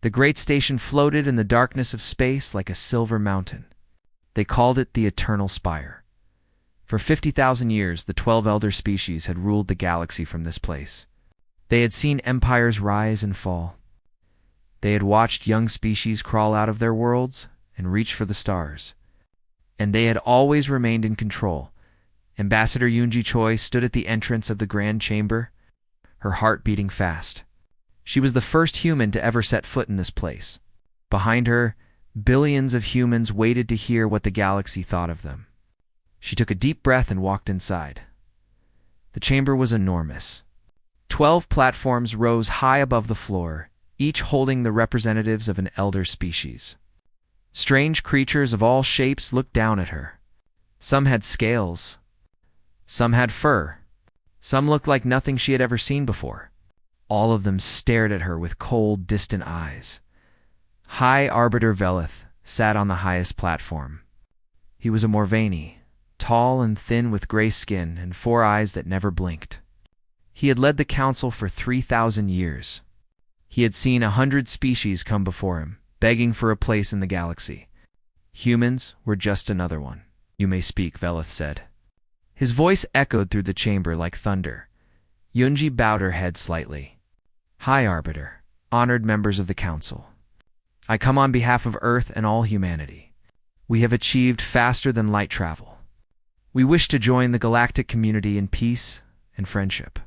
The great station floated in the darkness of space like a silver mountain. They called it the Eternal Spire. For 50,000 years, the 12 elder species had ruled the galaxy from this place. They had seen empires rise and fall. They had watched young species crawl out of their worlds and reach for the stars. And they had always remained in control. Ambassador Yunji Choi stood at the entrance of the grand chamber, her heart beating fast. She was the first human to ever set foot in this place. Behind her, billions of humans waited to hear what the galaxy thought of them. She took a deep breath and walked inside. The chamber was enormous. 12 platforms rose high above the floor, each holding the representatives of an elder species. Strange creatures of all shapes looked down at her. Some had scales. Some had fur. Some looked like nothing she had ever seen before. All of them stared at her with cold, distant eyes. High Arbiter Velith sat on the highest platform. He was a Morvani, tall and thin with gray skin and 4 eyes that never blinked. He had led the council for 3,000 years. He had seen 100 species come before him, begging for a place in the galaxy. Humans were just another one. "You may speak," Velith said. His voice echoed through the chamber like thunder. Yunji bowed her head slightly. "High Arbiter, honored members of the council. I come on behalf of Earth and all humanity. We have achieved faster than light travel. We wish to join the galactic community in peace and friendship."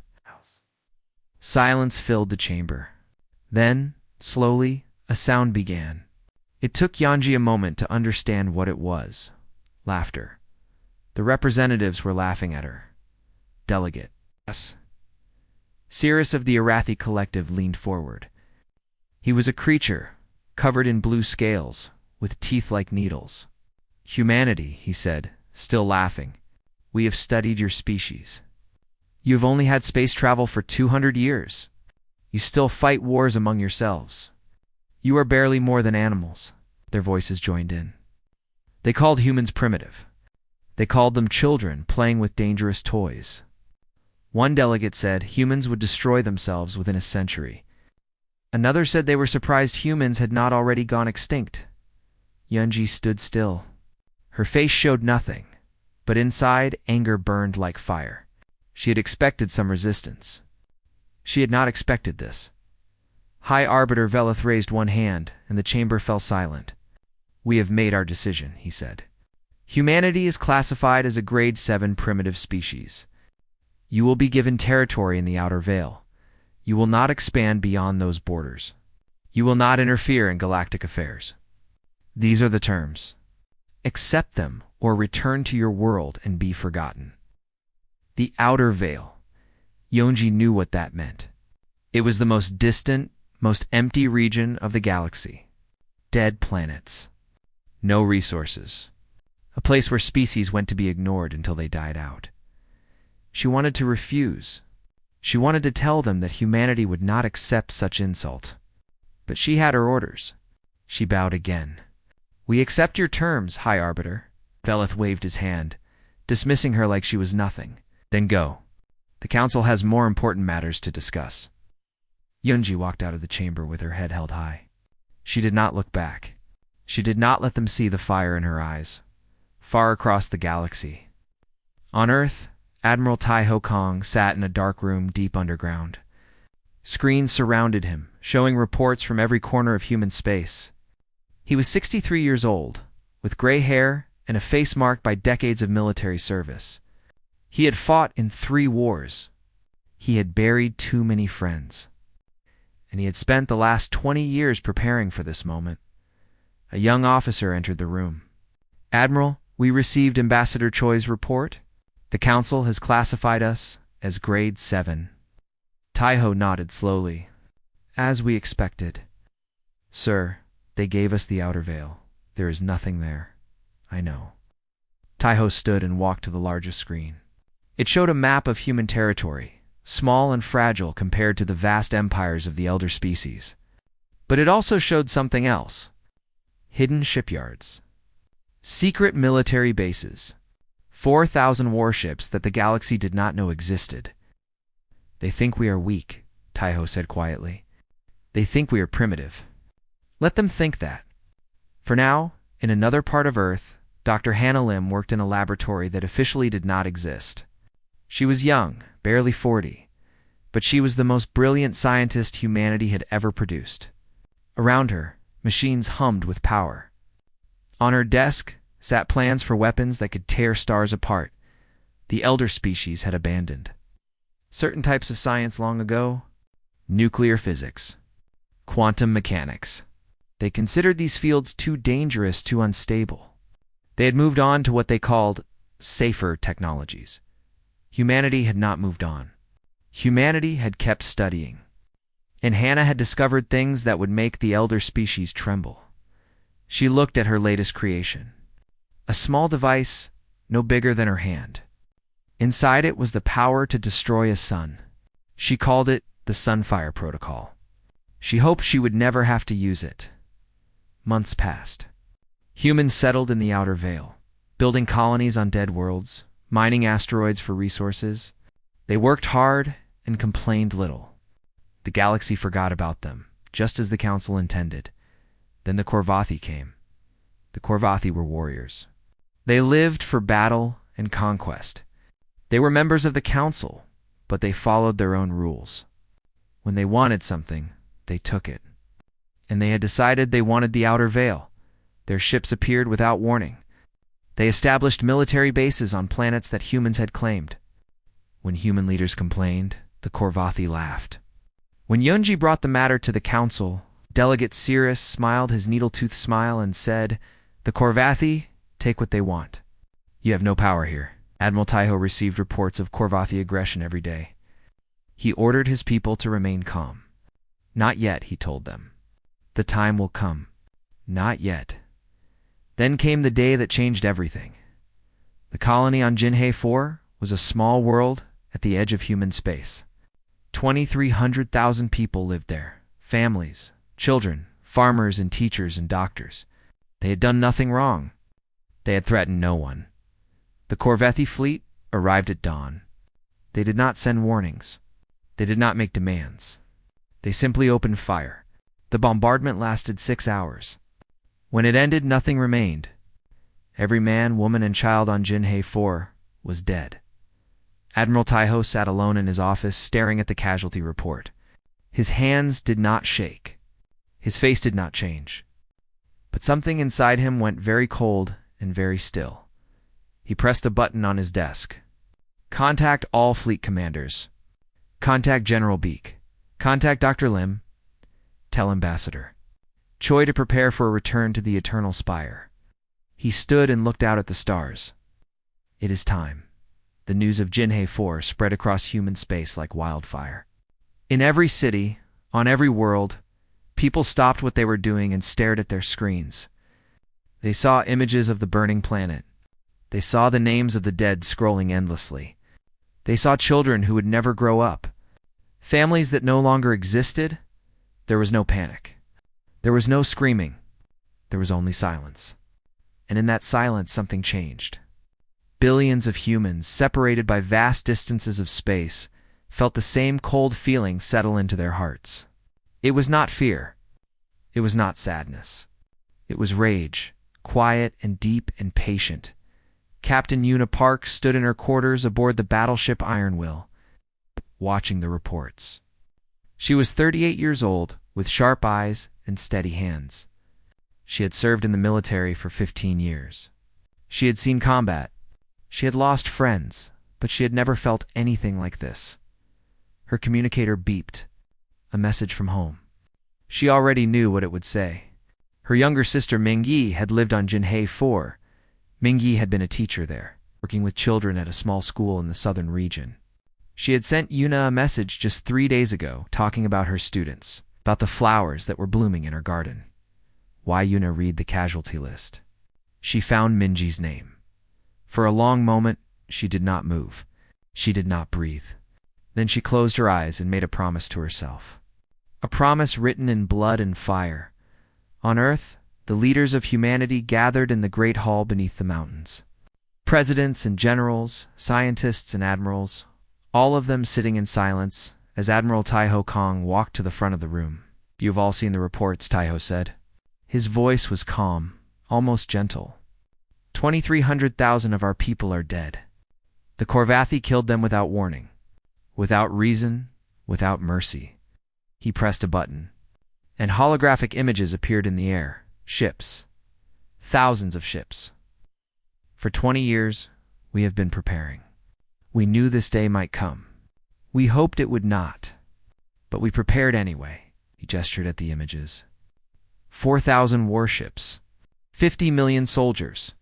Silence filled the chamber. Then, slowly, a sound began. It took Yunji a moment to understand what it was. Laughter. The representatives were laughing at her. "Delegate." "Yes." Cirrus of the Arathi Collective leaned forward. He was a creature, covered in blue scales, with teeth like needles. "Humanity," he said, still laughing. "We have studied your species. You have only had space travel for 200 years. You still fight wars among yourselves. You are barely more than animals." Their voices joined in. They called humans primitive. They called them children playing with dangerous toys. One delegate said humans would destroy themselves within a century. Another said they were surprised humans had not already gone extinct. Yunji stood still. Her face showed nothing, but inside anger burned like fire. She had expected some resistance. She had not expected this. High Arbiter Velith raised one hand, and the chamber fell silent. "We have made our decision," he said. "Humanity is classified as a grade 7 primitive species. You will be given territory in the Outer Veil. You will not expand beyond those borders. You will not interfere in galactic affairs. These are the terms. Accept them or return to your world and be forgotten." The Outer Veil. Yunji knew what that meant. It was the most distant, most empty region of the galaxy. Dead planets. No resources. A place where species went to be ignored until they died out. She wanted to refuse. She wanted to tell them that humanity would not accept such insult. But she had her orders. She bowed again. "We accept your terms, High Arbiter." Velith waved his hand, dismissing her like she was nothing. "Then go. The council has more important matters to discuss." Yunji walked out of the chamber with her head held high. She did not look back. She did not let them see the fire in her eyes. Far across the galaxy. On Earth, Admiral Taiho Kong sat in a dark room deep underground. Screens surrounded him, showing reports from every corner of human space. He was 63 years old, with gray hair and a face marked by decades of military service. He had fought in 3 wars. He had buried too many friends. And he had spent the last 20 years preparing for this moment. A young officer entered the room. "Admiral, we received Ambassador Choi's report. The council has classified us as grade 7. Taiho nodded slowly. "As we expected." "Sir, they gave us the Outer Veil. There is nothing there." "I know." Taiho stood and walked to the largest screen. It showed a map of human territory, small and fragile compared to the vast empires of the elder species. But it also showed something else. Hidden shipyards. Secret military bases. 4,000 warships that the galaxy did not know existed. "They think we are weak," Taiho said quietly. "They think we are primitive. Let them think that. For now, in another part of Earth, Dr. Hannah Lim worked in a laboratory that officially did not exist. She was young, barely 40, but she was the most brilliant scientist humanity had ever produced. Around her, machines hummed with power. On her desk sat plans for weapons that could tear stars apart. The elder species had abandoned certain types of science long ago: nuclear physics, quantum mechanics. They considered these fields too dangerous, too unstable. They had moved on to what they called safer technologies. Humanity had not moved on. Humanity had kept studying. And Hannah had discovered things that would make the elder species tremble. She looked at her latest creation. A small device, no bigger than her hand. Inside it was the power to destroy a sun. She called it the Sunfire Protocol. She hoped she would never have to use it. Months passed. Humans settled in the outer veil, building colonies on dead worlds, mining asteroids for resources. They worked hard and complained little. The galaxy forgot about them, just as the Council intended. Then the Korvathi came. The Korvathi were warriors. They lived for battle and conquest. They were members of the Council, but they followed their own rules. When they wanted something, they took it. And they had decided they wanted the outer veil. Their ships appeared without warning. They established military bases on planets that humans had claimed. When human leaders complained, the Korvathi laughed. When Yunji brought the matter to the Council, Delegate Cirrus smiled his needle-toothed smile and said, "The Korvathi take what they want. You have no power here." Admiral Taiho received reports of Korvathi aggression every day. He ordered his people to remain calm. "Not yet," he told them. "The time will come." Not yet. Then came the day that changed everything. The colony on Jinhei 4 was a small world at the edge of human space. 2,300,000 people lived there. Families, children, farmers and teachers and doctors. They had done nothing wrong. They had threatened no one. The Korvathi fleet arrived at dawn. They did not send warnings. They did not make demands. They simply opened fire. The bombardment lasted 6 hours. When it ended, nothing remained. Every man, woman, and child on Jinhei 4 was dead. Admiral Taiho sat alone in his office, staring at the casualty report. His hands did not shake. His face did not change. But something inside him went very cold and very still. He pressed a button on his desk. "Contact all fleet commanders. Contact General Beak. Contact Dr. Lim. Tell Ambassador Choi to prepare for a return to the Eternal Spire." He stood and looked out at the stars. It is time. The news of Jinhei 4 spread across human space like wildfire. In every city, on every world, people stopped what they were doing and stared at their screens. They saw images of the burning planet. They saw the names of the dead scrolling endlessly. They saw children who would never grow up. Families that no longer existed. There was no panic. There was no screaming. There was only silence. And in that silence, something changed. Billions of humans, separated by vast distances of space, felt the same cold feeling settle into their hearts. It was not fear. It was not sadness. It was rage, quiet and deep and patient. Captain Yuna Park stood in her quarters aboard the battleship Ironwill, watching the reports. She was 38 years old, with sharp eyes and steady hands. She had served in the military for 15 years. She had seen combat. She had lost friends, but she had never felt anything like this. Her communicator beeped. A message from home. She already knew what it would say. Her younger sister Mingyi had lived on Jinhei 4. Mingyi had been a teacher there, working with children at a small school in the southern region. She had sent Yuna a message just 3 days ago talking about her students, about the flowers that were blooming in her garden. Why Yuna read the casualty list? She found Minji's name. For a long moment, she did not move. She did not breathe. Then she closed her eyes and made a promise to herself. A promise written in blood and fire. On Earth, the leaders of humanity gathered in the great hall beneath the mountains. Presidents and generals, scientists and admirals, all of them sitting in silence as Admiral Taiho Kong walked to the front of the room. "You've all seen the reports," Taiho said. His voice was calm, almost gentle. 2,300,000 of our people are dead. The Korvathi killed them without warning, without reason, without mercy. He pressed a button, and holographic images appeared in the air. Ships. Thousands of ships. For 20 years, we have been preparing. We knew this day might come. We hoped it would not, but we prepared anyway. He gestured at the images. 4,000 warships, 50 million soldiers,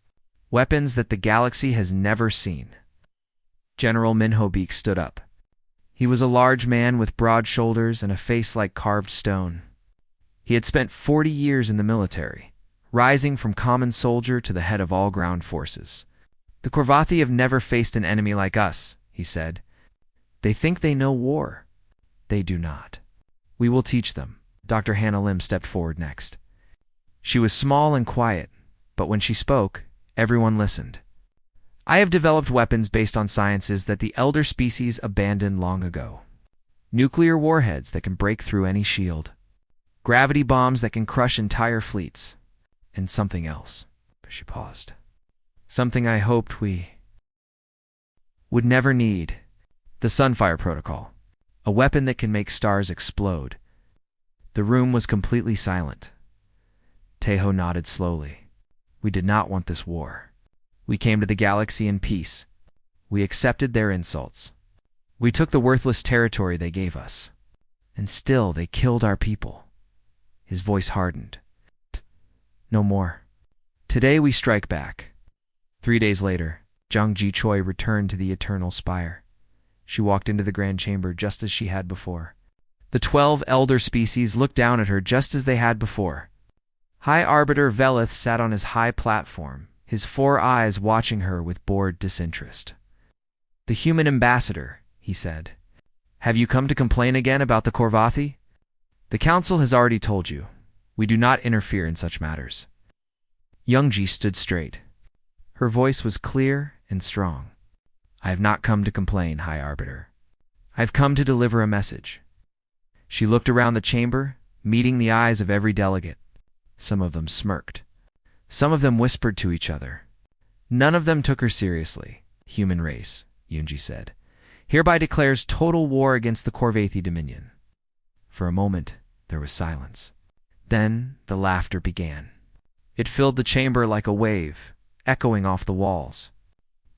weapons that the galaxy has never seen. General Minhobeek stood up. He was a large man with broad shoulders and a face like carved stone. He had spent 40 years in the military, rising from common soldier to the head of all ground forces. The Korvathi have never faced an enemy like us, he said. They think they know war. They do not. We will teach them. Dr. Hannah Lim stepped forward next. She was small and quiet, but when she spoke, everyone listened. I have developed weapons based on sciences that the elder species abandoned long ago. Nuclear warheads that can break through any shield. Gravity bombs that can crush entire fleets. And something else. She paused. Something I hoped we would never need. The Sunfire Protocol. A weapon that can make stars explode. The room was completely silent. Tejo nodded slowly. We did not want this war. We came to the galaxy in peace. We accepted their insults. We took the worthless territory they gave us. And still they killed our people. His voice hardened. No more. Today we strike back. 3 days later, Zhang Ji-Choi returned to the Eternal Spire. She walked into the Grand Chamber just as she had before. The 12 elder species looked down at her just as they had before. High Arbiter Velith sat on his high platform, his 4 eyes watching her with bored disinterest. The human ambassador, he said. Have you come to complain again about the Korvathi? The council has already told you. We do not interfere in such matters. Youngji stood straight. Her voice was clear and strong. I have not come to complain, High Arbiter. I have come to deliver a message. She looked around the chamber, meeting the eyes of every delegate. Some of them smirked. Some of them whispered to each other. None of them took her seriously. Human race, Yunji said, hereby declares total war against the Korvathi Dominion. For a moment, there was silence. Then the laughter began. It filled the chamber like a wave, echoing off the walls.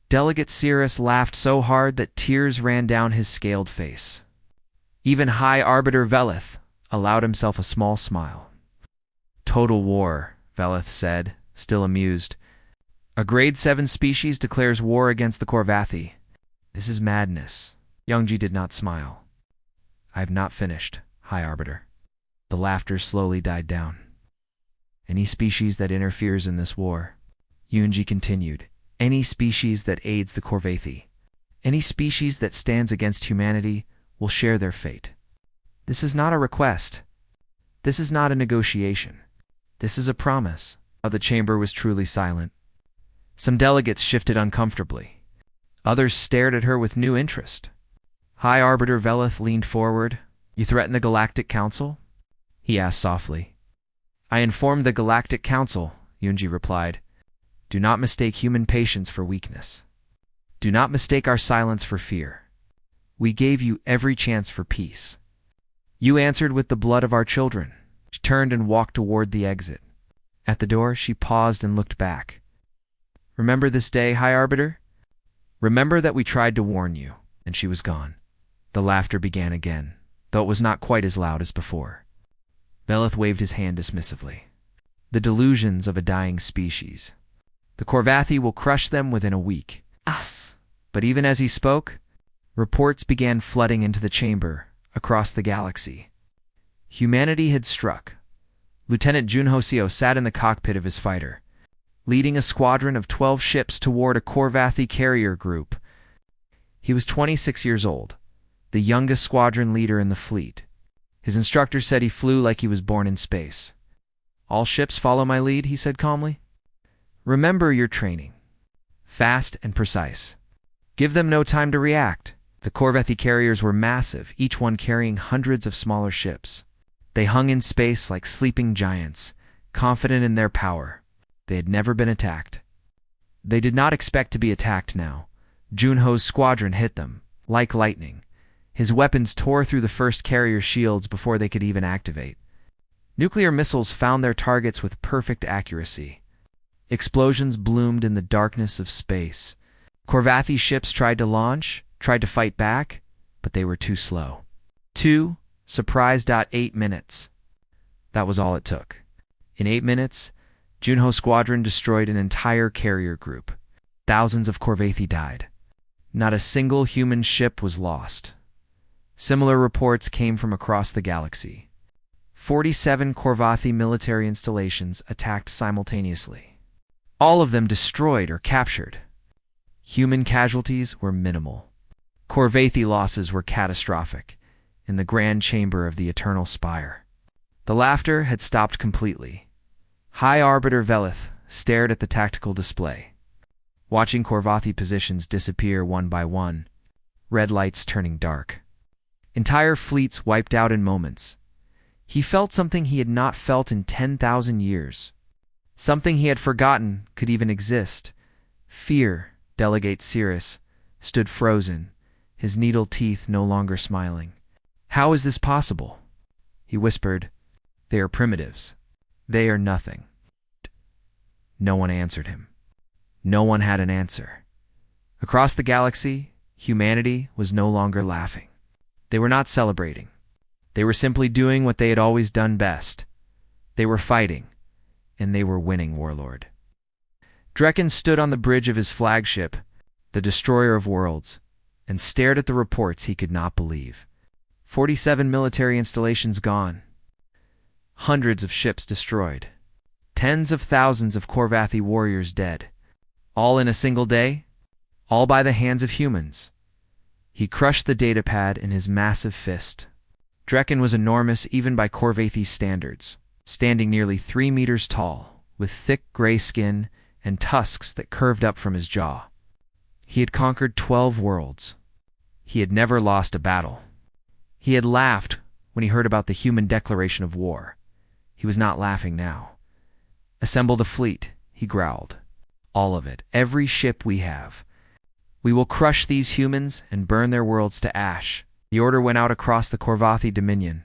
Delegate Cirrus laughed so hard that tears ran down his scaled face. Even High Arbiter Velith allowed himself a small smile. Total war, Velith said, still amused. A grade 7 species declares war against the Korvathi. This is madness. Youngji did not smile. I have not finished, High Arbiter. The laughter slowly died down. Any species that interferes in this war, Yunji continued, any species that aids the Korvathi, any species that stands against humanity will share their fate. This is not a request. This is not a negotiation. This is a promise. The chamber was truly silent. Some delegates shifted uncomfortably. Others stared at her with new interest. High Arbiter Velith leaned forward. You threaten the Galactic Council? He asked softly. I informed the Galactic Council, Yunji replied. Do not mistake human patience for weakness. Do not mistake our silence for fear. We gave you every chance for peace. You answered with the blood of our children. She turned and walked toward the exit. At the door, she paused and looked back. Remember this day, High Arbiter? Remember that we tried to warn you, and she was gone. The laughter began again, though it was not quite as loud as before. Velith waved his hand dismissively. The delusions of a dying species. The Korvathi will crush them within a week. But even as he spoke, reports began flooding into the chamber, across the galaxy. Humanity had struck. Lieutenant Junhoseo sat in the cockpit of his fighter, leading a squadron of 12 ships toward a Korvathi carrier group. He was 26 years old, the youngest squadron leader in the fleet. His instructor said he flew like he was born in space. All ships follow my lead, he said calmly. Remember your training. Fast and precise. Give them no time to react. The Korvathi carriers were massive, each one carrying hundreds of smaller ships. They hung in space like sleeping giants, confident in their power. They had never been attacked. They did not expect to be attacked now. Junho's squadron hit them, like lightning. His weapons tore through the first carrier shields before they could even activate. Nuclear missiles found their targets with perfect accuracy. Explosions bloomed in the darkness of space. Corvathi ships tried to launch, tried to fight back, but they were too slow. Surprise. 8 minutes. That was all it took. In 8 minutes, Junho's squadron destroyed an entire carrier group. Thousands of Corvathi died. Not a single human ship was lost. Similar reports came from across the galaxy. 47 Corvathi military installations attacked simultaneously. All of them destroyed or captured. Human casualties were minimal. Corvathi losses were catastrophic in the grand chamber of the Eternal Spire. The laughter had stopped completely. High Arbiter Velith stared at the tactical display, watching Corvathi positions disappear one by one, red lights turning dark. Entire fleets wiped out in moments. He felt something he had not felt in 10,000 years. Something he had forgotten could even exist. Fear, Delegate Cirrus, stood frozen, his needle teeth no longer smiling. How is this possible? He whispered. They are primitives. They are nothing. No one answered him. No one had an answer. Across the galaxy, humanity was no longer laughing. They were not celebrating. They were simply doing what they had always done best. They were fighting, and they were winning, Warlord. Drekken stood on the bridge of his flagship, the Destroyer of Worlds, and stared at the reports he could not believe. 47 military installations gone. Hundreds of ships destroyed. Tens of thousands of Corvathi warriors dead. All in a single day? All by the hands of humans. He crushed the datapad in his massive fist. Drekken was enormous even by Corvathi's standards, standing nearly 3 meters tall, with thick gray skin and tusks that curved up from his jaw. He had conquered 12 worlds. He had never lost a battle. He had laughed when he heard about the human declaration of war. He was not laughing now. Assemble the fleet, he growled. All of it, every ship we have. We will crush these humans and burn their worlds to ash. The order went out across the Corvathi Dominion.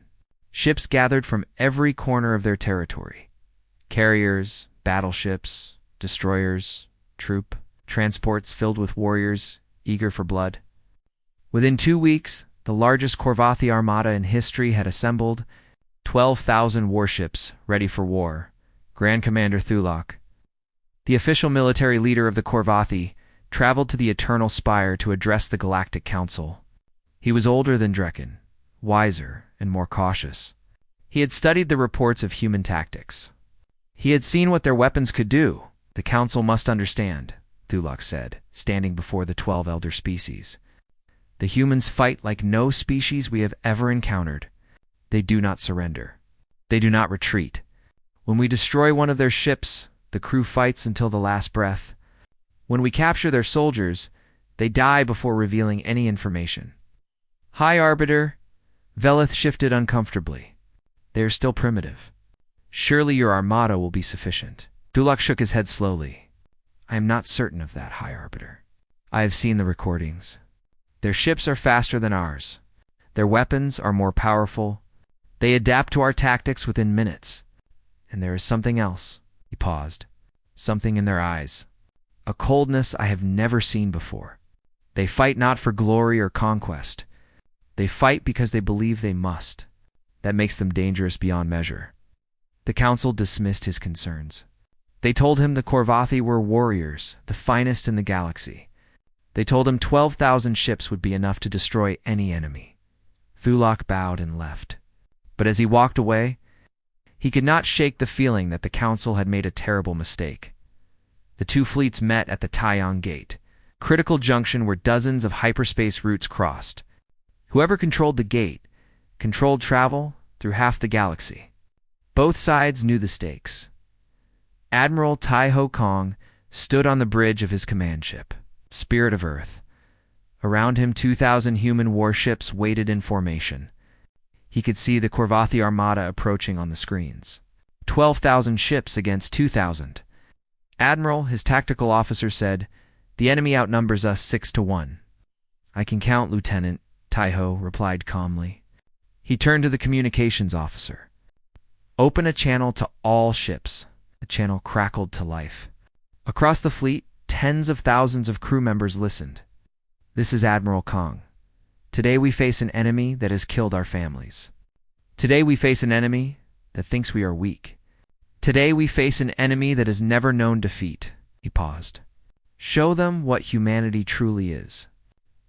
Ships gathered from every corner of their territory. Carriers, battleships, destroyers, troop, transports filled with warriors eager for blood. Within 2 weeks, the largest Corvathi armada in history had assembled, 12,000 warships ready for war. Grand Commander Thulak, the official military leader of the Corvathi, traveled to the Eternal Spire to address the Galactic Council. He was older than Drekken, wiser and more cautious. He had studied the reports of human tactics. He had seen what their weapons could do. The Council must understand, Thulak said, standing before the 12 elder species. The humans fight like no species we have ever encountered. They do not surrender. They do not retreat. When we destroy one of their ships, the crew fights until the last breath. When we capture their soldiers, they die before revealing any information. High Arbiter, Velith shifted uncomfortably. They are still primitive. Surely your armada will be sufficient. Thulak shook his head slowly. I am not certain of that, High Arbiter. I have seen the recordings. Their ships are faster than ours. Their weapons are more powerful. They adapt to our tactics within minutes. And there is something else. He paused. Something in their eyes. A coldness I have never seen before. They fight not for glory or conquest. They fight because they believe they must. That makes them dangerous beyond measure. The council dismissed his concerns. They told him the Corvathi were warriors, the finest in the galaxy. They told him 12,000 ships would be enough to destroy any enemy. Thulak bowed and left. But as he walked away, he could not shake the feeling that the council had made a terrible mistake. The two fleets met at the Taiyang Gate, critical junction where dozens of hyperspace routes crossed. Whoever controlled the gate controlled travel through half the galaxy. Both sides knew the stakes. Admiral Tai Ho Kong stood on the bridge of his command ship, Spirit of Earth. Around him 2,000 human warships waited in formation. He could see the Corvathi armada approaching on the screens. 12,000 ships against 2,000. Admiral, his tactical officer, said, "The enemy outnumbers us 6-1. "I can count, Lieutenant," Taiho replied calmly. He turned to the communications officer. "Open a channel to all ships." The channel crackled to life. Across the fleet, tens of thousands of crew members listened. "This is Admiral Kong. Today we face an enemy that has killed our families. Today we face an enemy that thinks we are weak. Today we face an enemy that has never known defeat." He paused. "Show them what humanity truly is.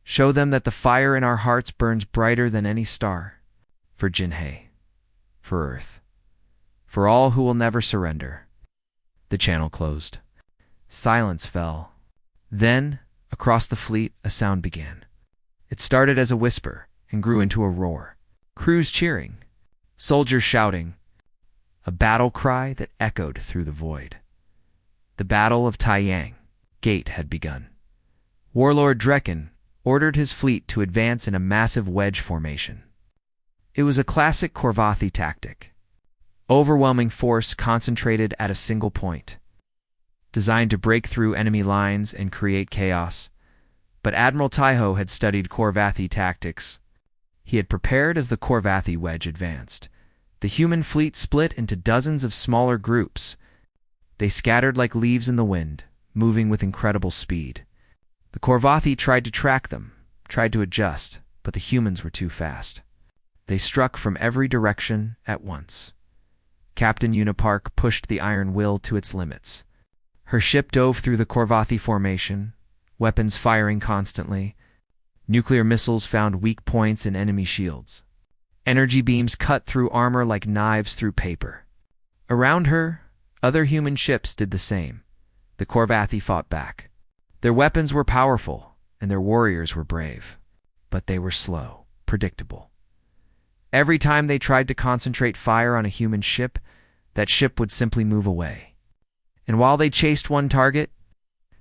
Show them that the fire in our hearts burns brighter than any star. For Jinhei. For Earth. For all who will never surrender." The channel closed. Silence fell. Then, across the fleet, a sound began. It started as a whisper and grew into a roar. Crews cheering. Soldiers shouting. A battle cry that echoed through the void. The Battle of Taiyang Gate had begun. Warlord Drekken ordered his fleet to advance in a massive wedge formation. It was a classic Korvathi tactic. Overwhelming force concentrated at a single point. Designed to break through enemy lines and create chaos. But Admiral Taiho had studied Korvathi tactics. He had prepared as the Korvathi wedge advanced. The human fleet split into dozens of smaller groups. They scattered like leaves in the wind, moving with incredible speed. The Korvathi tried to track them, tried to adjust, but the humans were too fast. They struck from every direction at once. Captain Unipark pushed the iron will to its limits. Her ship dove through the Korvathi formation, weapons firing constantly. Nuclear missiles found weak points in enemy shields. Energy beams cut through armor like knives through paper. Around her, other human ships did the same. The Korvathi fought back. Their weapons were powerful, and their warriors were brave. But they were slow, predictable. Every time they tried to concentrate fire on a human ship, that ship would simply move away. And while they chased one target,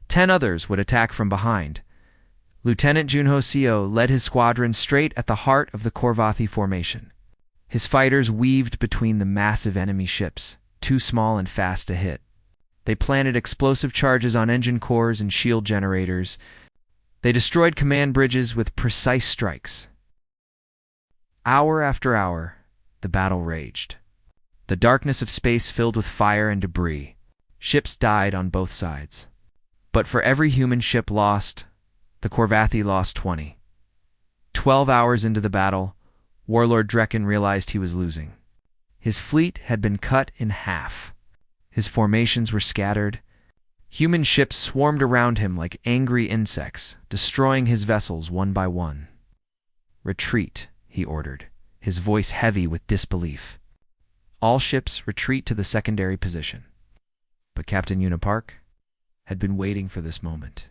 10 others would attack from behind. Lieutenant Junho Seo led his squadron straight at the heart of the Korvathi formation. His fighters weaved between the massive enemy ships, too small and fast to hit. They planted explosive charges on engine cores and shield generators. They destroyed command bridges with precise strikes. Hour after hour, the battle raged. The darkness of space filled with fire and debris. Ships died on both sides. But for every human ship lost, the Korvathi lost 20. 12 hours into the battle, Warlord Drekken realized he was losing. His fleet had been cut in half. His formations were scattered. Human ships swarmed around him like angry insects, destroying his vessels one by one. "Retreat," he ordered, his voice heavy with disbelief. "All ships retreat to the secondary position." But Captain Unipark had been waiting for this moment.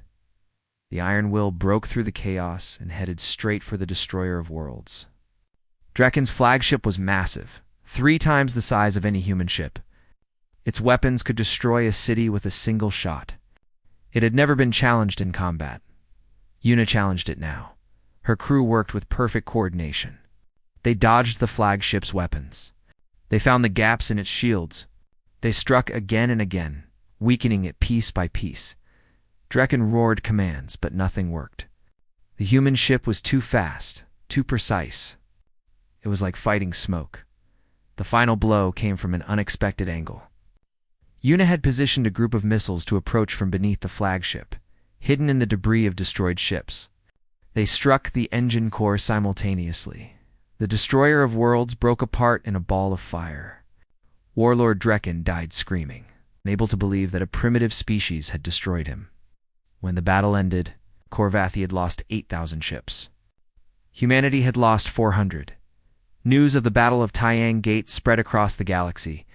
The iron will broke through the chaos and headed straight for the destroyer of worlds. Drekken's flagship was massive, 3 times the size of any human ship. Its weapons could destroy a city with a single shot. It had never been challenged in combat. Yuna challenged it now. Her crew worked with perfect coordination. They dodged the flagship's weapons. They found the gaps in its shields. They struck again and again, weakening it piece by piece. Drekken roared commands, but nothing worked. The human ship was too fast, too precise. It was like fighting smoke. The final blow came from an unexpected angle. Yuna had positioned a group of missiles to approach from beneath the flagship, hidden in the debris of destroyed ships. They struck the engine core simultaneously. The destroyer of worlds broke apart in a ball of fire. Warlord Drekken died screaming, unable to believe that a primitive species had destroyed him. When the battle ended, Korvathi had lost 8,000 ships. Humanity had lost 400. News of the Battle of Taiyang Gate spread across the galaxy.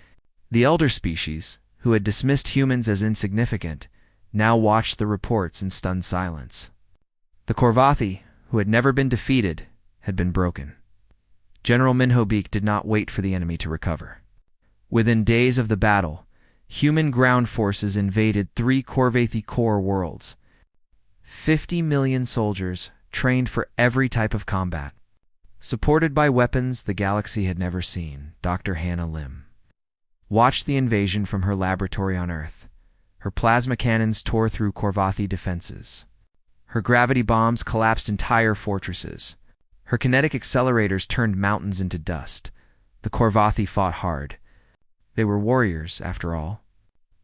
The elder species, who had dismissed humans as insignificant, now watched the reports in stunned silence. The Korvathi, who had never been defeated, had been broken. General Minhobeek did not wait for the enemy to recover. Within days of the battle, human ground forces invaded 3 Korvathi core worlds. 50 million soldiers trained for every type of combat. Supported by weapons the galaxy had never seen, Dr. Hannah Lim. watched the invasion from her laboratory on Earth. Her plasma cannons tore through Korvathi defenses. Her gravity bombs collapsed entire fortresses. Her kinetic accelerators turned mountains into dust. The Korvathi fought hard. They were warriors, after all.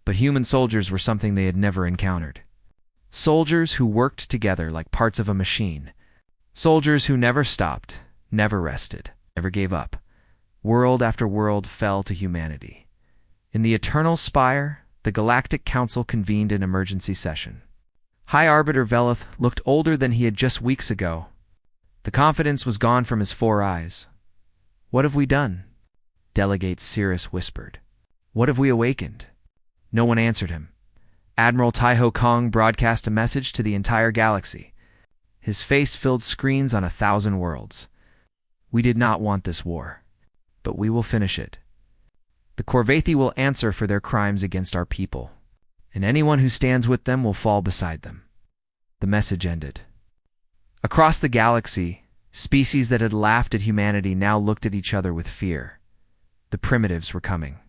But human soldiers were something they had never encountered. Soldiers who worked together like parts of a machine. Soldiers who never stopped, never rested, never gave up. World after world fell to humanity. In the Eternal Spire, the Galactic Council convened an emergency session. High Arbiter Velith looked older than he had just weeks ago. The confidence was gone from his 4 eyes. "What have we done?" Delegate Cirrus whispered. "What have we awakened?" No one answered him. Admiral Taiho Kong broadcast a message to the entire galaxy. His face filled screens on 1,000 worlds. "We did not want this war, but we will finish it. The Korvathi will answer for their crimes against our people, and anyone who stands with them will fall beside them." The message ended. Across the galaxy, species that had laughed at humanity now looked at each other with fear. The primitives were coming,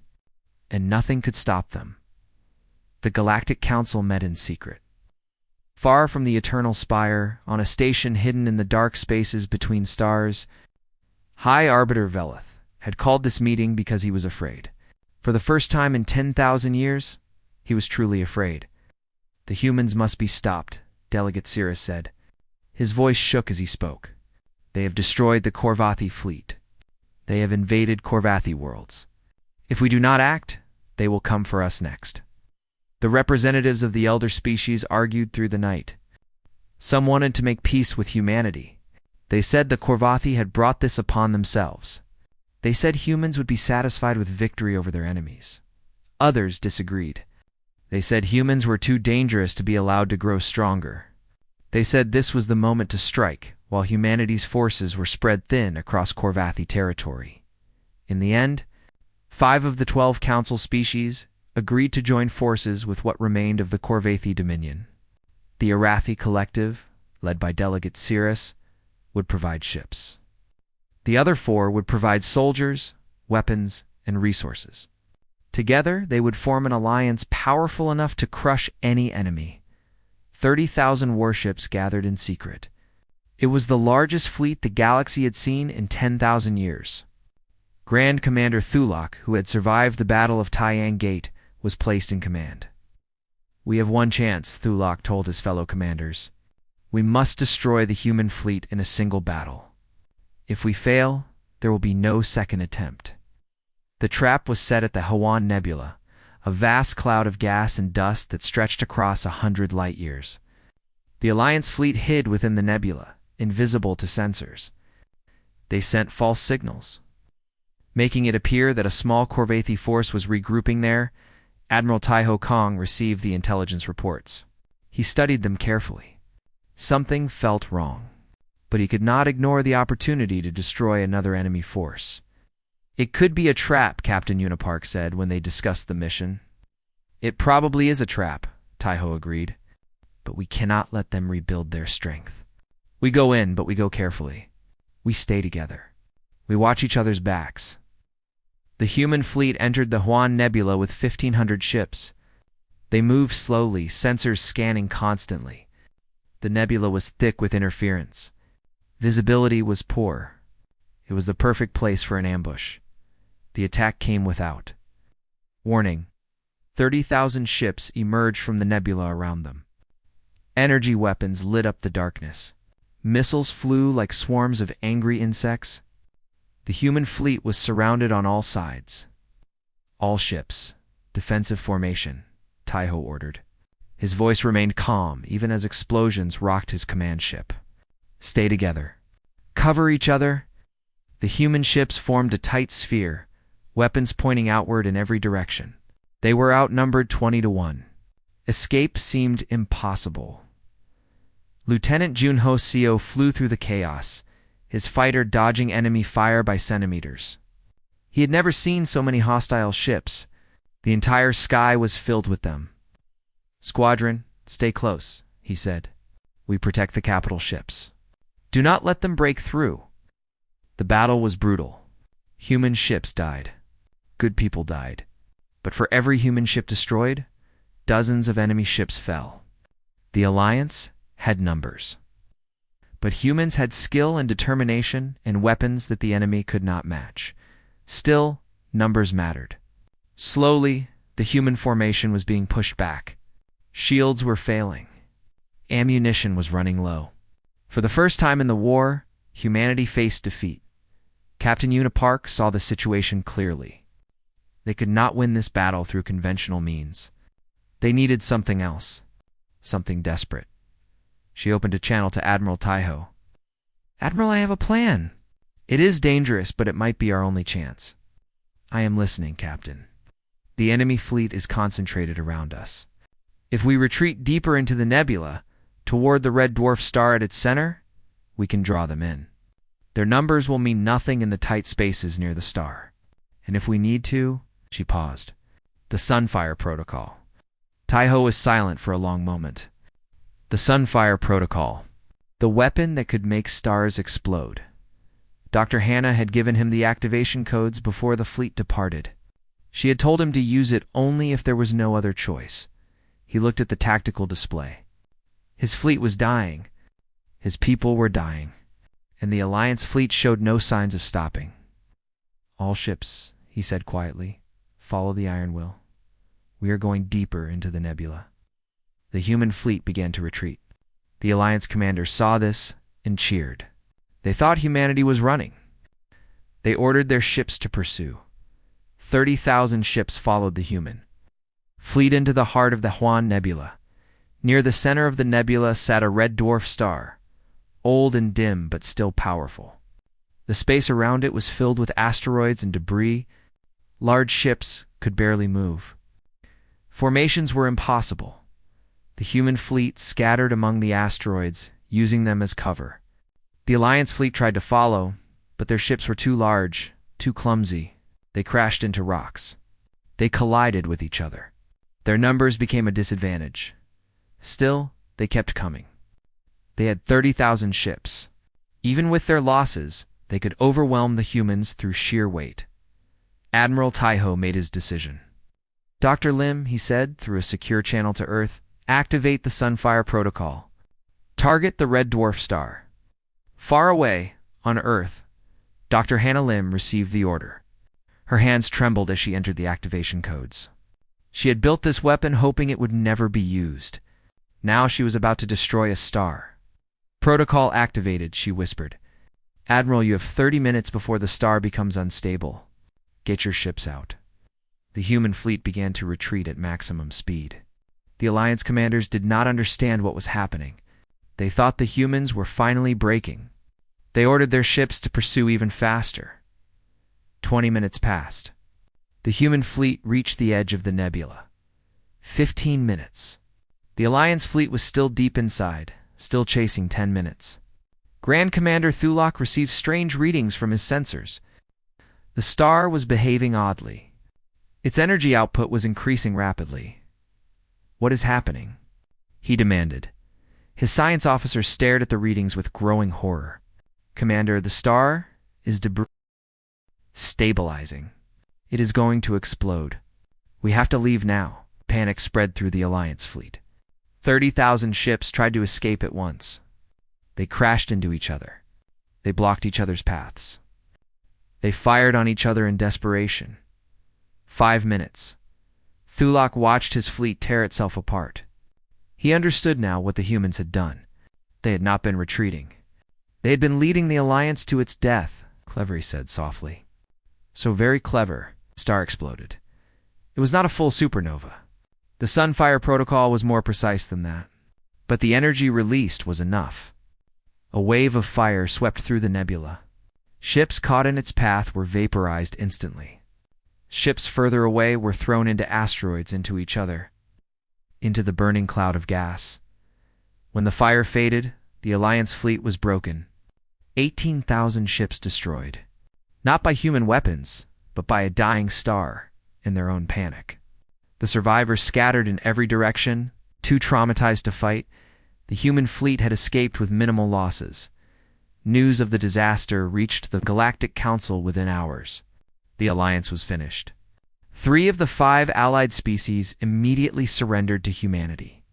and nothing could stop them. The Galactic Council met in secret. Far from the Eternal Spire, on a station hidden in the dark spaces between stars, High Arbiter Velith had called this meeting because he was afraid. For the first time in 10,000 years, he was truly afraid. "The humans must be stopped," Delegate Cirrus said. His voice shook as he spoke. "They have destroyed the Korvathi fleet. They have invaded Korvathi worlds. If we do not act, they will come for us next." The representatives of the elder species argued through the night. Some wanted to make peace with humanity. They said the Korvathi had brought this upon themselves. They said humans would be satisfied with victory over their enemies. Others disagreed. They said humans were too dangerous to be allowed to grow stronger. They said this was the moment to strike, while humanity's forces were spread thin across Korvathi territory. In the end, 5 of the 12 council species agreed to join forces with what remained of the Korvathi Dominion. The Arathi Collective, led by Delegate Cirrus, would provide ships. The other 4 would provide soldiers, weapons, and resources. Together, they would form an alliance powerful enough to crush any enemy. 30,000 warships gathered in secret. It was the largest fleet the galaxy had seen in 10,000 years. Grand Commander Thulak, who had survived the Battle of Taiyang Gate, was placed in command. "We have one chance," Thulak told his fellow commanders. "We must destroy the human fleet in a single battle. If we fail, there will be no second attempt." The trap was set at the HFY Nebula, a vast cloud of gas and dust that stretched across 100 light-years. The Alliance fleet hid within the nebula, invisible to sensors. They sent false signals, making it appear that a small Korvathi force was regrouping there. Admiral Taiho Kong received the intelligence reports. He studied them carefully. Something felt wrong, but he could not ignore the opportunity to destroy another enemy force. "It could be a trap," Captain Unipark said when they discussed the mission. "It probably is a trap," Taiho agreed. "But we cannot let them rebuild their strength. We go in, but we go carefully. We stay together. We watch each other's backs." The human fleet entered the HFY Nebula with 1,500 ships. They moved slowly, sensors scanning constantly. The nebula was thick with interference. Visibility was poor. It was the perfect place for an ambush. The attack came without warning. 30,000 ships emerged from the nebula around them. Energy weapons lit up the darkness. Missiles flew like swarms of angry insects. The human fleet was surrounded on all sides. "All ships, defensive formation," Taiho ordered. His voice remained calm even as explosions rocked his command ship. "Stay together. Cover each other." The human ships formed a tight sphere, weapons pointing outward in every direction. They were outnumbered 20-1. Escape seemed impossible. Lieutenant Junho Seo flew through the chaos, his fighter dodging enemy fire by centimeters. He had never seen so many hostile ships. The entire sky was filled with them. "Squadron, stay close," he said. "We protect the capital ships. Do not let them break through." The battle was brutal. Human ships died. Good people died. But for every human ship destroyed, dozens of enemy ships fell. The Alliance had numbers. But humans had skill and determination and weapons that the enemy could not match. Still, numbers mattered. Slowly, the human formation was being pushed back. Shields were failing. Ammunition was running low. For the first time in the war, humanity faced defeat. Captain Unipark saw the situation clearly. They could not win this battle through conventional means. They needed something else. Something desperate. She opened a channel to Admiral Taiho. "Admiral, I have a plan. It is dangerous, but it might be our only chance." "I am listening, Captain." "The enemy fleet is concentrated around us. If we retreat deeper into the nebula, toward the red dwarf star at its center, we can draw them in. Their numbers will mean nothing in the tight spaces near the star. And if we need to—" She paused. "The Sunfire Protocol." Taiho was silent for a long moment. The Sunfire Protocol. The weapon that could make stars explode. Dr. Hannah had given him the activation codes before the fleet departed. She had told him to use it only if there was no other choice. He looked at the tactical display. His fleet was dying. His people were dying. And the Alliance fleet showed no signs of stopping. "All ships," he said quietly, "follow the iron will. We are going deeper into the nebula." The human fleet began to retreat. The Alliance commanders saw this and cheered. They thought humanity was running. They ordered their ships to pursue. 30,000 ships followed the human fleet into the heart of the Huan Nebula. Near the center of the nebula sat a red dwarf star, old and dim but still powerful. The space around it was filled with asteroids and debris. Large ships could barely move. Formations were impossible. The human fleet scattered among the asteroids, using them as cover. The Alliance fleet tried to follow, but their ships were too large, too clumsy. They crashed into rocks. They collided with each other. Their numbers became a disadvantage. Still, they kept coming. They had 30,000 ships. Even with their losses, they could overwhelm the humans through sheer weight. Admiral Taiho made his decision. "Dr. Lim," he said through a secure channel to Earth, "activate the Sunfire Protocol. Target the red dwarf star." Far away, on Earth, Dr. Hannah Lim received the order. Her hands trembled as she entered the activation codes. She had built this weapon hoping it would never be used. Now she was about to destroy a star. "Protocol activated," she whispered. "Admiral, you have 30 minutes before the star becomes unstable. Get your ships out." The human fleet began to retreat at maximum speed. The Alliance commanders did not understand what was happening. They thought the humans were finally breaking. They ordered their ships to pursue even faster. 20 minutes passed. The human fleet reached the edge of the nebula. 15 minutes. The Alliance fleet was still deep inside, still chasing 10 minutes. Grand Commander Thulak received strange readings from his sensors. The star was behaving oddly. Its energy output was increasing rapidly. "What is happening?" he demanded. His science officer stared at the readings with growing horror. "Commander, the star is stabilizing. It is going to explode. We have to leave now." Panic spread through the Alliance fleet. 30,000 ships tried to escape at once. They crashed into each other. They blocked each other's paths. They fired on each other in desperation. 5 minutes. Thulak watched his fleet tear itself apart. He understood now what the humans had done. They had not been retreating. They had been leading the Alliance to its death, "Clever," he said softly. "So very clever." Star exploded. It was not a full supernova. The Sunfire Protocol was more precise than that. But the energy released was enough. A wave of fire swept through the nebula. Ships caught in its path were vaporized instantly. Ships further away were thrown into asteroids into each other, into the burning cloud of gas. When the fire faded, the Alliance fleet was broken. 18,000 ships destroyed. Not by human weapons, but by a dying star in their own panic. The survivors scattered in every direction, too traumatized to fight. The human fleet had escaped with minimal losses. News of the disaster reached the Galactic Council within hours. The Alliance was finished. 3 of the 5 allied species immediately surrendered to humanity.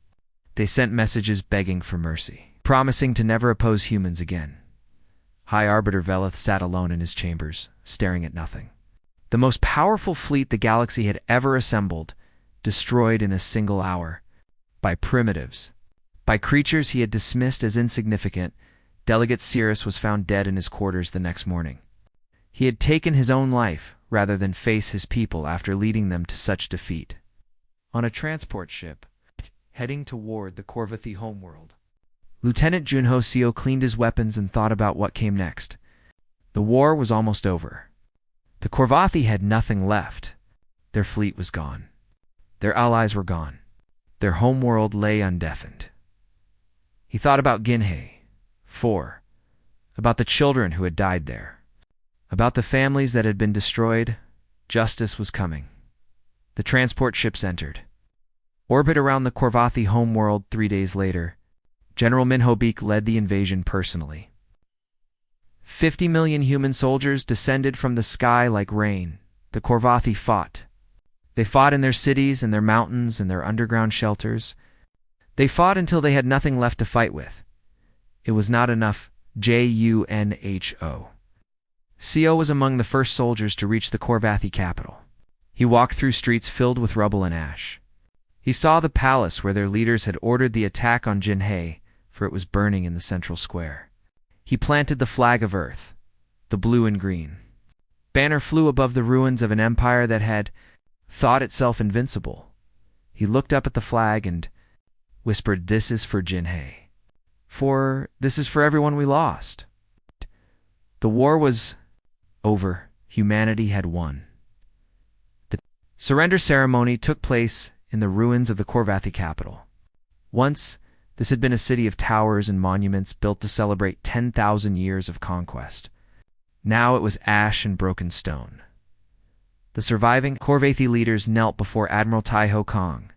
They sent messages begging for mercy, promising to never oppose humans again. High Arbiter Velith sat alone in his chambers, staring at nothing. The most powerful fleet the galaxy had ever assembled, destroyed in a single hour. By primitives. By creatures he had dismissed as insignificant, Delegate Cirrus was found dead in his quarters the next morning. He had taken his own life rather than face his people after leading them to such defeat. On a transport ship, heading toward the Corvathi homeworld, Lieutenant Junho Seo cleaned his weapons and thought about what came next. The war was almost over. The Corvathi had nothing left. Their fleet was gone. Their allies were gone. Their homeworld lay undefended. He thought about HFY 4, about the children who had died there, about the families that had been destroyed. Justice was coming. The transport ships entered. Orbit around the Corvathi homeworld 3 days later, General Minho-Beak led the invasion personally. 50 million human soldiers descended from the sky like rain. The Corvathi fought. They fought in their cities and their mountains and their underground shelters. They fought until they had nothing left to fight with. It was not enough. Junho. Seo was among the first soldiers to reach the Corvathi capital. He walked through streets filled with rubble and ash. He saw the palace where their leaders had ordered the attack on Jinhe, for it was burning in the central square. He planted the flag of Earth, the blue and green. Banner flew above the ruins of an empire that had thought itself invincible. He looked up at the flag and whispered, "This is for Jinhe. This is for everyone we lost." The war was over. Humanity had won. The surrender ceremony took place in the ruins of the Corvathi capital. Once, this had been a city of towers and monuments built to celebrate 10,000 years of conquest. Now it was ash and broken stone. The surviving Corvathi leaders knelt before Admiral Taiho Kong.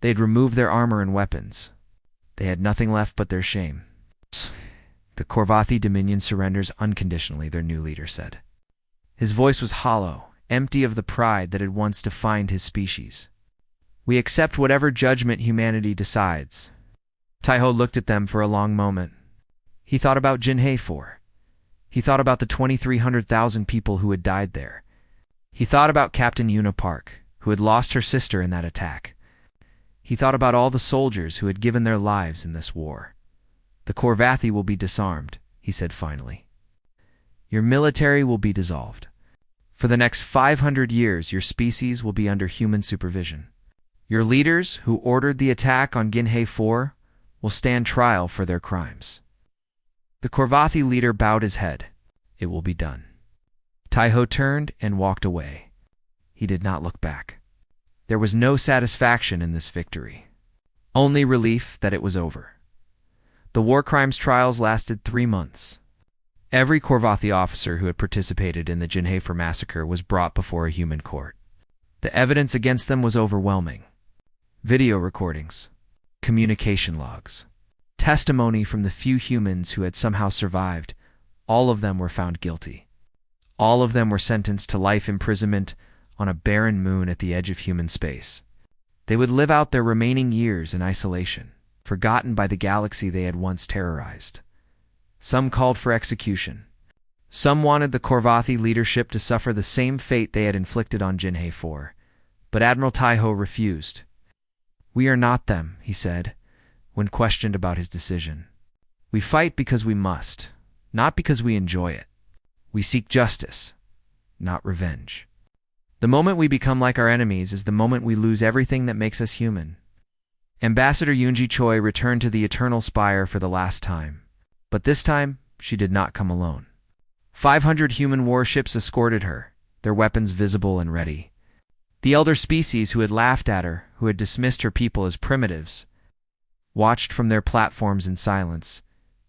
They had removed their armor and weapons. They had nothing left but their shame. "The Corvathi Dominion surrenders unconditionally," their new leader said. His voice was hollow, empty of the pride that had once defined his species. "We accept whatever judgment humanity decides." Taiho looked at them for a long moment. He thought about Jinhe 4. He thought about the 2,300,000 people who had died there. He thought about Captain Yuna Park, who had lost her sister in that attack. He thought about all the soldiers who had given their lives in this war. "The Corvathi will be disarmed," he said finally. "Your military will be dissolved. For the next 500 years, your species will be under human supervision. Your leaders, who ordered the attack on Jinhe 4, will stand trial for their crimes." The Corvathi leader bowed his head. "It will be done." Taiho turned and walked away. He did not look back. There was no satisfaction in this victory, only relief that it was over. The war crimes trials lasted 3 months. Every Corvathi officer who had participated in the Jinhe 4 massacre was brought before a human court. The evidence against them was overwhelming. Video recordings, communication logs, testimony from the few humans who had somehow survived. All of them were found guilty. All of them were sentenced to life imprisonment on a barren moon at the edge of human space. They would live out their remaining years in isolation, forgotten by the galaxy they had once terrorized. Some called for execution. Some wanted the Corvathi leadership to suffer the same fate they had inflicted on Jinhe 4, but Admiral Taiho refused. "We are not them," he said, when questioned about his decision. "We fight because we must, not because we enjoy it. We seek justice, not revenge. The moment we become like our enemies is the moment we lose everything that makes us human." Ambassador Yoonji Choi returned to the Eternal Spire for the last time, but this time she did not come alone. 500 human warships escorted her, their weapons visible and ready. The elder species who had laughed at her, who had dismissed her people as primitives, watched from their platforms in silence.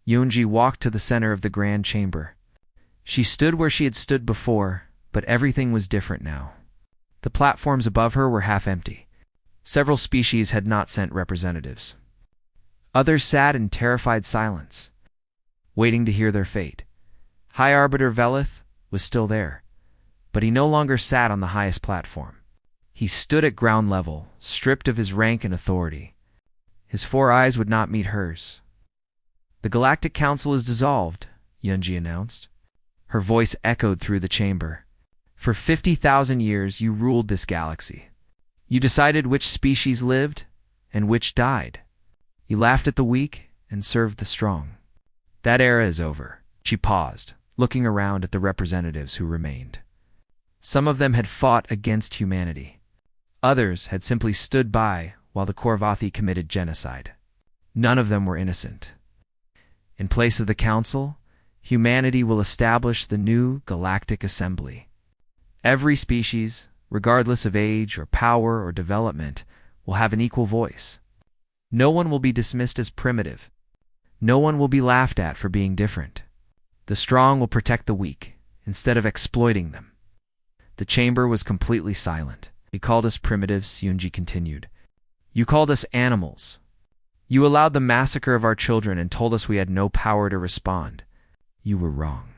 Yoonji walked to the center of the grand chamber. She stood where she had stood before, but everything was different now. The platforms above her were half empty. Several species had not sent representatives. Others sat in terrified silence, waiting to hear their fate. High Arbiter Velith was still there, but he no longer sat on the highest platform. He stood at ground level, stripped of his rank and authority. His 4 eyes would not meet hers. "The Galactic Council is dissolved," Yunji announced. Her voice echoed through the chamber. "For 50,000 years you ruled this galaxy. You decided which species lived and which died. You laughed at the weak and served the strong. That era is over." She paused, looking around at the representatives who remained. Some of them had fought against humanity. Others had simply stood by while the Korvathi committed genocide. None of them were innocent. In place of the council, humanity will establish the new Galactic Assembly. Every species, regardless of age or power or development, will have an equal voice. No one will be dismissed as primitive. No one will be laughed at for being different. The strong will protect the weak, instead of exploiting them. The chamber was completely silent. "You called us primitives," Yunji continued. "You called us animals. You allowed the massacre of our children and told us we had no power to respond. You were wrong.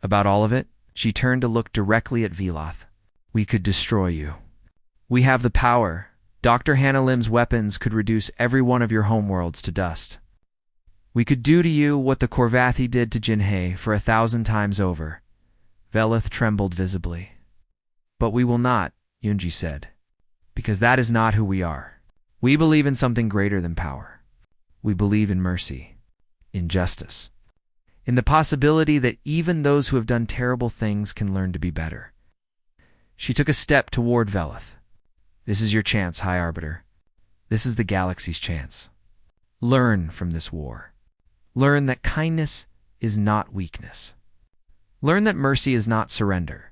About all of it." She turned to look directly at Veloth. "We could destroy you. We have the power. Dr. Hannah Lim's weapons could reduce every one of your homeworlds to dust. We could do to you what the Korvathi did to Jinhei for 1,000 times over." Veloth trembled visibly. "But we will not," Yunji said, "because that is not who we are. We believe in something greater than power. We believe in mercy, in justice, in the possibility that even those who have done terrible things can learn to be better." She took a step toward Veloth. "This is your chance, High Arbiter. This is the galaxy's chance. Learn from this war. Learn that kindness is not weakness. Learn that mercy is not surrender.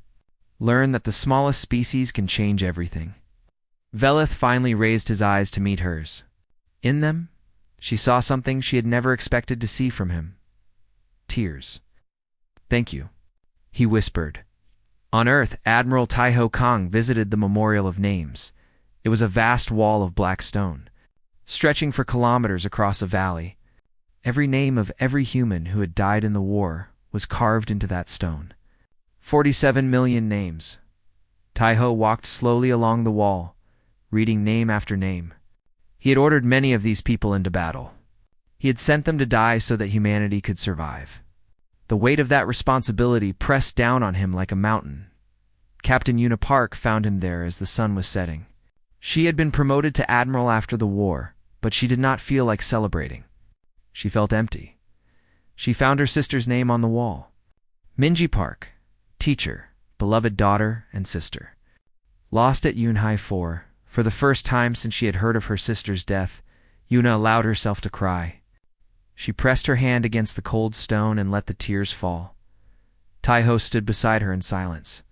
Learn that the smallest species can change everything." Veloth finally raised his eyes to meet hers. In them, she saw something she had never expected to see from him. Tears. "Thank you," he whispered. On Earth, Admiral Taiho Kong visited the Memorial of Names. It was a vast wall of black stone, stretching for kilometers across a valley. Every name of every human who had died in the war was carved into that stone. 47 million names. Taiho walked slowly along the wall, reading name after name. He had ordered many of these people into battle. He had sent them to die so that humanity could survive. The weight of that responsibility pressed down on him like a mountain. Captain Una Park found him there as the sun was setting. She had been promoted to admiral after the war, but she did not feel like celebrating. She felt empty. She found her sister's name on the wall. Minji Park, teacher, beloved daughter and sister. Lost at Yunhai 4, for the first time since she had heard of her sister's death, Yuna allowed herself to cry. She pressed her hand against the cold stone and let the tears fall. Taiho stood beside her in silence.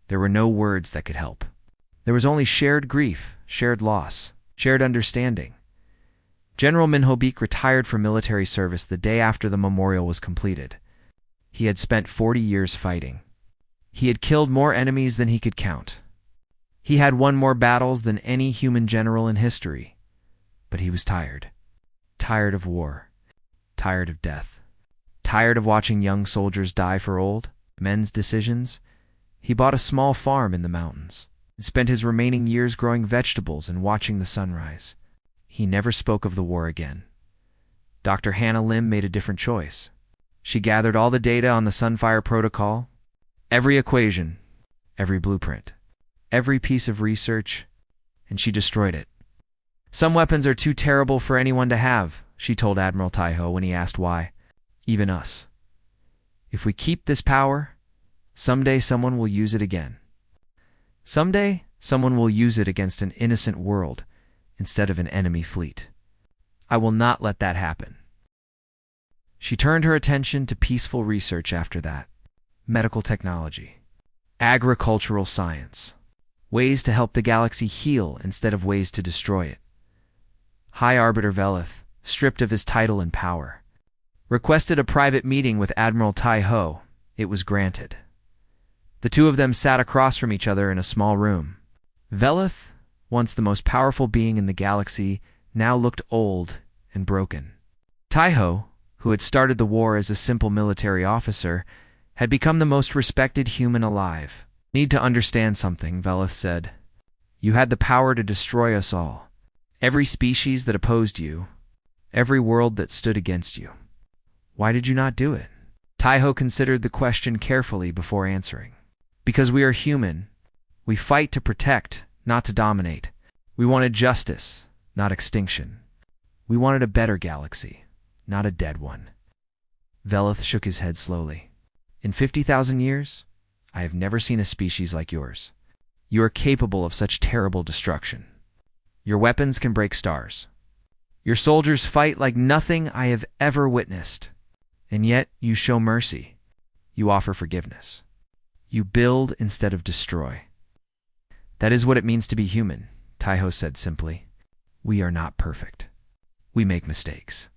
There were no words that could help. There was only shared grief, shared loss, shared understanding. General Minhobik retired from military service the day after the memorial was completed. He had spent 40 years fighting. He had killed more enemies than he could count. He had won more battles than any human general in history. But he was tired. Tired of war. Tired of death. Tired of watching young soldiers die for old men's decisions. He bought a small farm in the mountains and spent his remaining years growing vegetables and watching the sunrise. He never spoke of the war again. Dr. Hannah Lim made a different choice. She gathered all the data on the Sunfire Protocol, every equation, every blueprint, every piece of research, and she destroyed it. "Some weapons are too terrible for anyone to have," she told Admiral Taiho when he asked why. "Even us. If we keep this power, someday someone will use it again. Someday someone will use it against an innocent world instead of an enemy fleet. I will not let that happen." She turned her attention to peaceful research after that. Medical technology. Agricultural science. Ways to help the galaxy heal instead of ways to destroy it. High Arbiter Veloth, stripped of his title and power, requested a private meeting with Admiral Taiho. It was granted. The two of them sat across from each other in a small room. Veloth, once the most powerful being in the galaxy, now looked old and broken. Taiho, who had started the war as a simple military officer, had become the most respected human alive. "Need to understand something," Veloth said. You had the power to destroy us all. Every species that opposed you, every world that stood against you. Why did you not do it? Taiho considered the question carefully before answering. Because we are human. We fight to protect, not to dominate. We wanted justice, not extinction. We wanted a better galaxy, not a dead one. Velith shook his head slowly. In 50,000 years, I have never seen a species like yours. You are capable of such terrible destruction. Your weapons can break stars. Your soldiers fight like nothing I have ever witnessed. And yet you show mercy. You offer forgiveness. You build instead of destroy. That is what it means to be human, Taiho said simply. We are not perfect. We make mistakes.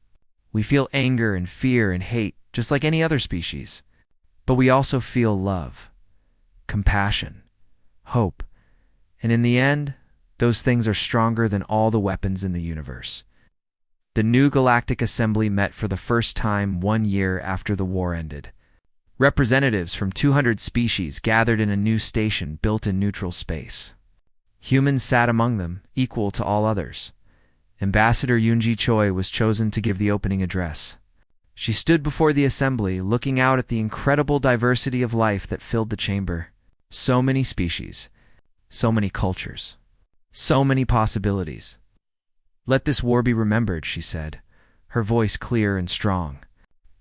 We feel anger and fear and hate just like any other species. But we also feel love, compassion, hope. And in the end, those things are stronger than all the weapons in the universe. The new Galactic Assembly met for the first time 1 year after the war ended. Representatives from 200 species gathered in a new station built in neutral space. Humans sat among them, equal to all others. Ambassador Yoonji Choi was chosen to give the opening address. She stood before the assembly, looking out at the incredible diversity of life that filled the chamber. So many species, so many cultures, so many possibilities. Let this war be remembered, she said, her voice clear and strong,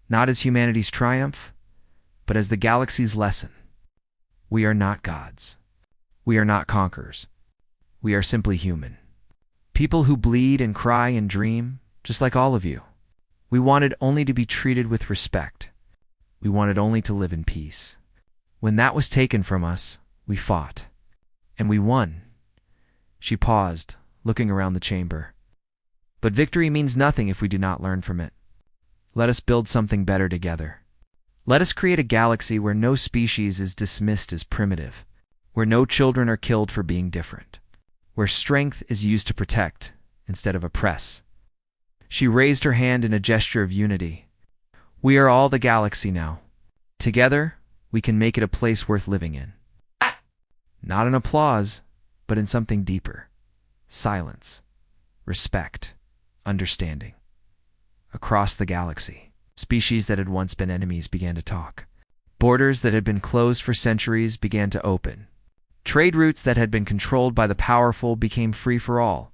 not as humanity's triumph, but as the galaxy's lesson. We are not gods. We are not conquerors. We are simply human. People who bleed and cry and dream, just like all of you. We wanted only to be treated with respect. We wanted only to live in peace. When that was taken from us, we fought. And we won. She paused, looking around the chamber. But victory means nothing if we do not learn from it. Let us build something better together. Let us create a galaxy where no species is dismissed as primitive, where no children are killed for being different, where strength is used to protect instead of oppress. She raised her hand in a gesture of unity. We are all the galaxy now. Together, we can make it a place worth living in. Not in applause, but in something deeper. Silence, respect, understanding. Across the galaxy, species that had once been enemies began to talk. Borders that had been closed for centuries began to open. Trade routes that had been controlled by the powerful became free for all.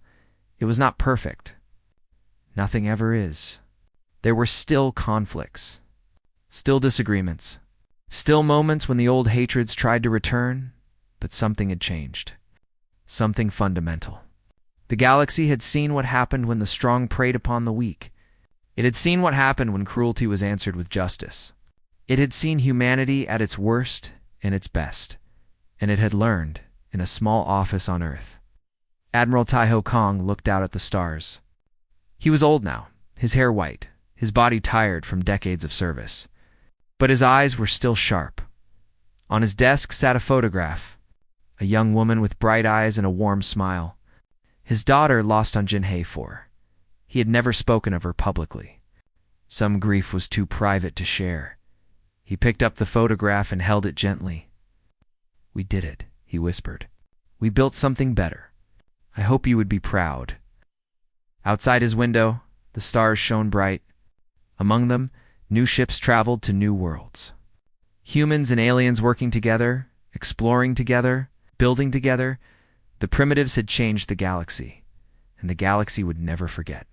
It was not perfect. Nothing ever is. There were still conflicts, still disagreements, still moments when the old hatreds tried to return, but something had changed. Something fundamental. The galaxy had seen what happened when the strong preyed upon the weak. It had seen what happened when cruelty was answered with justice. It had seen humanity at its worst and its best, and it had learned in a small office on Earth. Admiral Taiho Kong looked out at the stars. He was old now, his hair white, his body tired from decades of service. But his eyes were still sharp. On his desk sat a photograph, a young woman with bright eyes and a warm smile. His daughter lost on Jinhei 4. He had never spoken of her publicly. Some grief was too private to share. He picked up the photograph and held it gently. We did it, he whispered. We built something better. I hope you would be proud. Outside his window, the stars shone bright. Among them, new ships traveled to new worlds. Humans and aliens working together, exploring together, building together. The primitives had changed the galaxy, and the galaxy would never forget.